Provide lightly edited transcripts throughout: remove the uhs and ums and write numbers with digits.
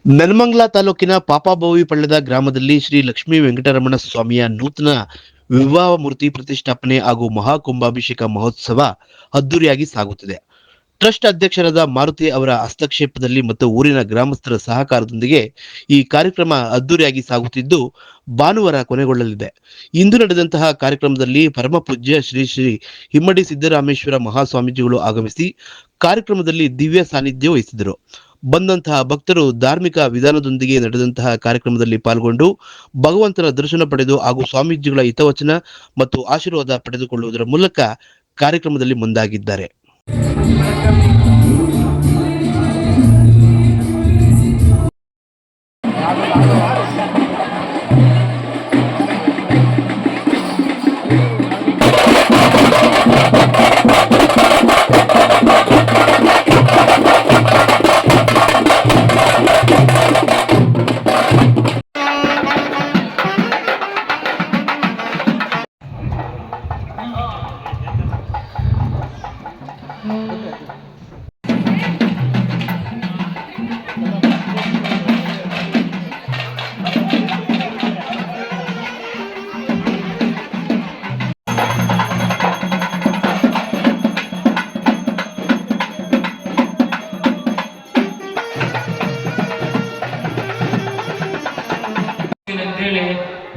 ನೆಲಮಂಗಲ ತಾಲೂಕಿನ ಪಾಪಬೋವಿಪಳ್ಳದ ಗ್ರಾಮದಲ್ಲಿ ಶ್ರೀ ಲಕ್ಷ್ಮೀ ವೆಂಕಟರಮಣ ಸ್ವಾಮಿಯ ನೂತನ ವಿವಾಹ ಮೂರ್ತಿ ಪ್ರತಿಷ್ಠಾಪನೆ ಹಾಗೂ ಮಹಾಕುಂಭಾಭಿಷೇಕ ಮಹೋತ್ಸವ ಅದ್ದೂರಿಯಾಗಿ ಸಾಗುತ್ತಿದೆ. ಟ್ರಸ್ಟ್ ಅಧ್ಯಕ್ಷರಾದ ಮಾರುತಿ ಅವರ ಹಸ್ತಕ್ಷೇಪದಲ್ಲಿ ಮತ್ತು ಊರಿನ ಗ್ರಾಮಸ್ಥರ ಸಹಕಾರದೊಂದಿಗೆ ಈ ಕಾರ್ಯಕ್ರಮ ಅದ್ದೂರಿಯಾಗಿ ಸಾಗುತ್ತಿದ್ದು ಭಾನುವಾರ ಕೊನೆಗೊಳ್ಳಲಿದೆ. ಇಂದು ನಡೆದಂತಹ ಕಾರ್ಯಕ್ರಮದಲ್ಲಿ ಪರಮಪೂಜ್ಯ ಶ್ರೀ ಶ್ರೀ ಹಿಮ್ಮಡಿ ಸಿದ್ದರಾಮೇಶ್ವರ ಮಹಾಸ್ವಾಮೀಜಿಗಳು ಆಗಮಿಸಿ ಕಾರ್ಯಕ್ರಮದಲ್ಲಿ ದಿವ್ಯ ಸಾನ್ನಿಧ್ಯ ವಹಿಸಿದರು. ಬಂದಂತಹ ಭಕ್ತರು ಧಾರ್ಮಿಕ ವಿಧಾನದೊಂದಿಗೆ ನಡೆದಂತಹ ಕಾರ್ಯಕ್ರಮದಲ್ಲಿ ಪಾಲ್ಗೊಂಡು ಭಗವಂತನ ದರ್ಶನ ಪಡೆದು ಹಾಗೂ ಸ್ವಾಮೀಜಿಗಳ ಹಿತವಚನ ಮತ್ತು ಆಶೀರ್ವಾದ ಪಡೆದುಕೊಳ್ಳುವುದರ ಮೂಲಕ ಕಾರ್ಯಕ್ರಮದಲ್ಲಿ ಮುಂದಾಗಿದ್ದಾರೆ.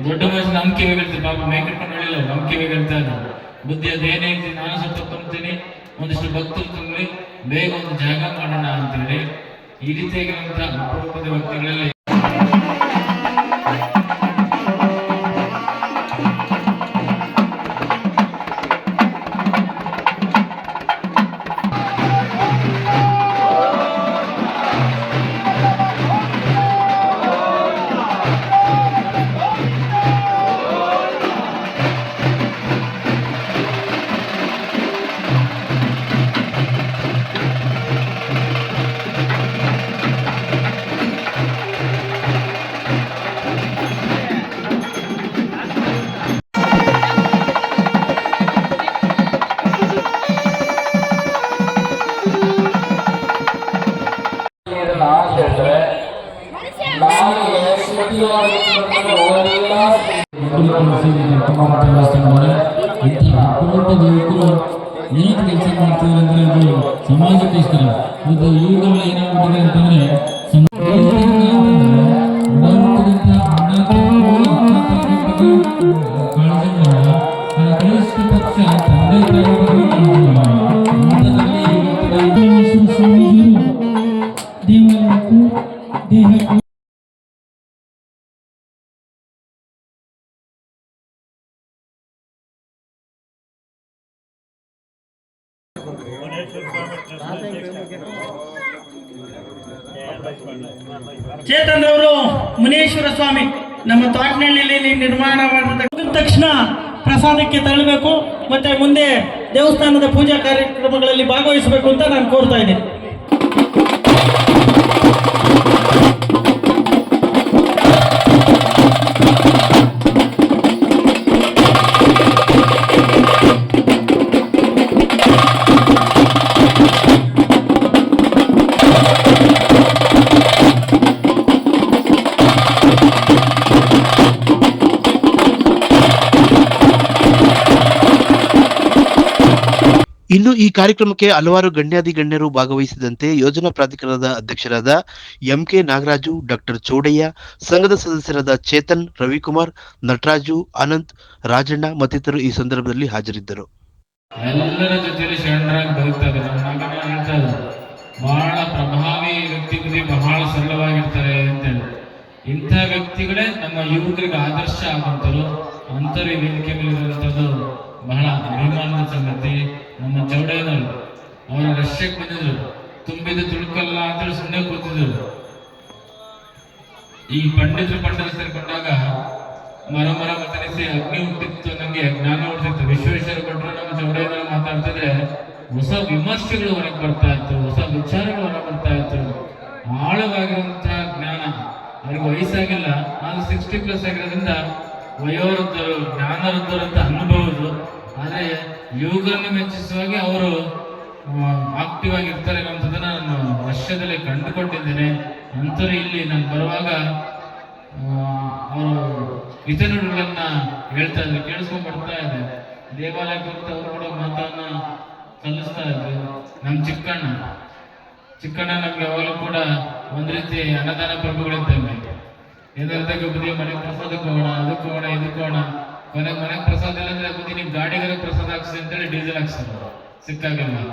ದೊಡ್ಡ ವಯಸ್ಸು ನಂಬಿಕೆ ಹೋಗಿರ್ತೀವಿ ಪಾಪ ಮೇಕಟ್ಕೊಂಡು ಹೇಳಿಲ್ಲ ನಂಬಿಕೆ ಹೋಗಿರ್ತಾರೆ ಬುದ್ಧಿ ಅದೇನೇ ನಾನು ಸ್ವಲ್ಪ ತುಂಬ್ತೀನಿ ಒಂದಿಷ್ಟು ಭಕ್ತರು ತುಂಬಿ ಬೇಗ ಒಂದು ಜಾಗ ಮಾಡೋಣ ಅಂತೇಳಿ ಈ ರೀತಿಯಾಗಿರುವಂತಹ ಅಪರೂಪದ ವ್ಯಕ್ತಿಗಳಲ್ಲಿ ಏನು ಕೆಲಸ ಮಾಡ್ತಾರೆ ಅಂದ್ರೆ ಅದು ಸಮಾಜಕ್ಕೋಸ್ಕರ ಮತ್ತು ಇವುಗಳು ಏನಾಗ್ಬಿಟ್ಟಿದೆ ಅಂತಂದ್ರೆ ಕನಿಷ್ಠ ಪಕ್ಷ ತಂದೆ ದೇಹಕ್ಕೂ ಚೇತನ್ ಅವರು ಮುನೇಶ್ವರ ಸ್ವಾಮಿ ನಮ್ಮ ತೋಟನಹಳ್ಳಿಯಲ್ಲಿ ನಿರ್ಮಾಣ ಮಾಡಿದ ತಕ್ಷಣ ಪ್ರಸಾದಕ್ಕೆ ತಳ್ಳಬೇಕು ಮತ್ತೆ ಮುಂದೆ ದೇವಸ್ಥಾನದ ಪೂಜಾ ಕಾರ್ಯಕ್ರಮಗಳಲ್ಲಿ ಭಾಗವಹಿಸಬೇಕು ಅಂತ ನಾನು ಕೋರ್ತಾ ಇದ್ದೇನೆ. ಇನ್ನು ಈ ಕಾರ್ಯಕ್ರಮಕ್ಕೆ ಹಲವಾರು ಗಣ್ಯರು ಭಾಗವಹಿಸಿದಂತೆ ಯೋಜನಾ ಪ್ರಾಧಿಕಾರದ ಅಧ್ಯಕ್ಷರಾದ ಎಂಕೆ ನಾಗರಾಜು, ಡಾಕ್ಟರ್ ಚೌಡಯ್ಯ, ಸಂಘದ ಸದಸ್ಯರಾದ ಚೇತನ್, ರವಿಕುಮಾರ್, ನಟರಾಜು, ಅನಂತ್, ರಾಜಣ್ಣ ಮತ್ತಿತರರು ಈ ಸಂದರ್ಭದಲ್ಲಿ ಹಾಜರಿದ್ದರು. ಎಲ್ಲರ ಜೊತೆಯಲ್ಲಿ ಶರಣರಾಗಿ ಬದುಕ್ತಾರೆ. ಬಹಳ ಪ್ರಭಾವಿ ವ್ಯಕ್ತಿಗಳು, ಬಹಳ ಸರಳವಾಗಿರ್ತಾರೆ ಅಂತೇಳಿ ಇಂಥ ವ್ಯಕ್ತಿಗಳೇ ನಮ್ಮ ಯುವಕರಿಗೆ ಆದರ್ಶ ಆಗುವಂತರು. ಅಂತರು ವೇದಿಕೆ ಮೇಲೆ ಇರುವಂಥದ್ದು ಬಹಳ ಅಭಿಮಾನದ ಸಂಗತಿ. ನಮ್ಮ ಚೌಡಯ್ಯನವರು ಅವರ ರಷ್ಯಕ್ಕೆ ಬಂದಿದ್ರು, ತುಂಬಿದ ತುಳುಕಲ್ಲ ಅಂತ ಸುಮ್ಮನೆ ಕೂತಿದ್ರು. ಈ ಪಂಡಿತರು ಸೇರ್ಕೊಂಡಾಗ ಮರ ಮತನಿಸಿ ಅಗ್ನಿ ಹುಟ್ಟಿತ್ತು, ನಂಗೆ ಜ್ಞಾನ ಹುಟ್ಟಿತ್ತು. ವಿಶ್ವೇಶ್ವರ ಭಟ್ರು ನಮ್ಮ ಚೌಡಯ್ಯನವರು ಮಾತಾಡ್ತಿದ್ರೆ ಹೊಸ ವಿಮರ್ಶೆಗಳು ಹೊರಗೆ ಬರ್ತಾ ಇತ್ತು, ಹೊಸ ವಿಚಾರಗಳು ಹೊರಗೆ ಬರ್ತಾ ಇತ್ತು. ಆಳವಾಗಿರುವಂತಹ ಜ್ಞಾನ. ಅವ್ರಿಗೆ ವಯಸ್ಸಾಗಿಲ್ಲ, ನಾನು 60+ ಆಗಿರೋದ್ರಿಂದ ವಯೋವೃದ್ಧರು, ಜ್ಞಾನವೃದ್ಧರು ಅಂತ ಅನ್ಬಹುದು. ಆದರೆ ಯುವಕರನ್ನು ಮೆಚ್ಚಿಸುವಾಗಿ ಅವರು ಆಕ್ಟಿವ್ ಆಗಿ ಇರ್ತಾರೆ ಅನ್ನೋದನ್ನ ನಾನು ವರ್ಷದಲ್ಲಿ ಕಂಡುಕೊಂಡಿದ್ದೇನೆ. ನಂತರ ಇಲ್ಲಿ ನಾನು ಬರುವಾಗ ಅವರು ಹಿತನುಡಿಗಳನ್ನ ಹೇಳ್ತಾ ಇದ್ರು, ಕೇಳಿಸ್ಕೊಂಡ್ ಬರ್ತಾ ಇದೆ. ದೇವಾಲಯ ಕುರಿತು ಅವರು ಕೂಡ ಮಾತನ್ನ ಸಲ್ಲಿಸ್ತಾ ಇದ್ರು. ನಮ್ಮ ಚಿಕ್ಕಣ್ಣ ನಮ್ಗೆ ಯಾವಾಗಲೂ ಕೂಡ ಒಂದ್ ರೀತಿ ಅನ್ನದಾನ ಪ್ರಭುಗಳಿದ್ದಂಗೆ. ಏನಾದಾಗ ಬುದ್ಧಿ ಮನೆಗೆ ಪ್ರಸಾದಕ್ಕೆ ಹೋಗೋಣ, ಅದಕ್ಕೆ ಹೋಗೋಣ, ಇದಕ್ಕೆ ಹೋಗೋಣ, ಕೊನೆಗೆ ಮನೆಗೆ ಪ್ರಸಾದ ಇಲ್ಲ ಅಂದ್ರೆ ಬುದ್ಧಿ ನಿಮ್ ಗಾಡಿಗಾರ ಪ್ರಸಾದ ಹಾಕ್ಸಿ ಅಂತೇಳಿ ಡೀಸೆಲ್ ಹಾಕ್ಸ್ತಾರೆ ಸಿಕ್ಕಾಗಿಲ್ಲ.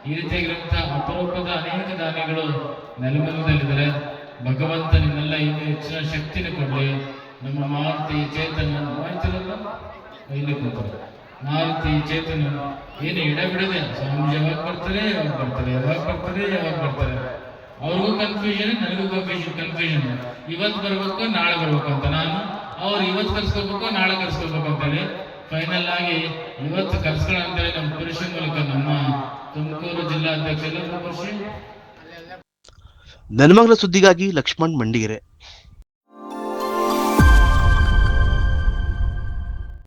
ಈ ರೀತಿಯಾಗಿರುವಂತಹ ಅಪರೂಪದ ಅನೇಕ ದಾನಿಗಳು ನೆಲಮಂಗಲದಲ್ಲಿದ್ದಾರೆ. ಭಗವಂತ ನಿಮ್ಮೆಲ್ಲ ಇನ್ನೂ ಹೆಚ್ಚಿನ ಶಕ್ತಿನ ಕೊಡ್ಲಿ. ನಮ್ಮ ಮಾರುತಿ ಚೇತನ ಇಲ್ಲಿ ಕೂತಾರೆ, ಮಾರುತಿ ಚೇತನ ಏನು ಎಡಬಿಡದೆ ಸ್ವಾಮೀಜಿ ಯಾವಾಗ ಬರ್ತಾರೆ ಅವ್ರಿಗೂ ಕನ್ಫ್ಯೂಷನ್, ನನಗೂ ಕನ್ಫ್ಯೂಷನ್. ಇವತ್ತು ಬರ್ಬೇಕು ನಾಳೆ ಬರ್ಬೇಕು ಅಂತ ನಾನು, ಅವ್ರು ಇವತ್ತು ಕರ್ಸ್ಕೋಬೇಕು ನಾಳೆ ಕರ್ಸ್ಕೋಬೇಕು ಅಂತೇಳಿ ಫೈನಲ್ ಆಗಿ ಇವತ್ತು ಕರ್ಸ್ಕೊಳ್ಳೋ ಅಂತೇಳಿ ನಮ್ಮ ಪುರುಷ ಮೂಲಕ ನಮ್ಮ ತುಮಕೂರು ಜಿಲ್ಲಾಧ್ಯಕ್ಷ ನೆಲಮಂಗಲ ಸುದ್ದಿಗಾಗಿ ಲಕ್ಷ್ಮಣ್ ಮಂಡಿಗೆರೆ.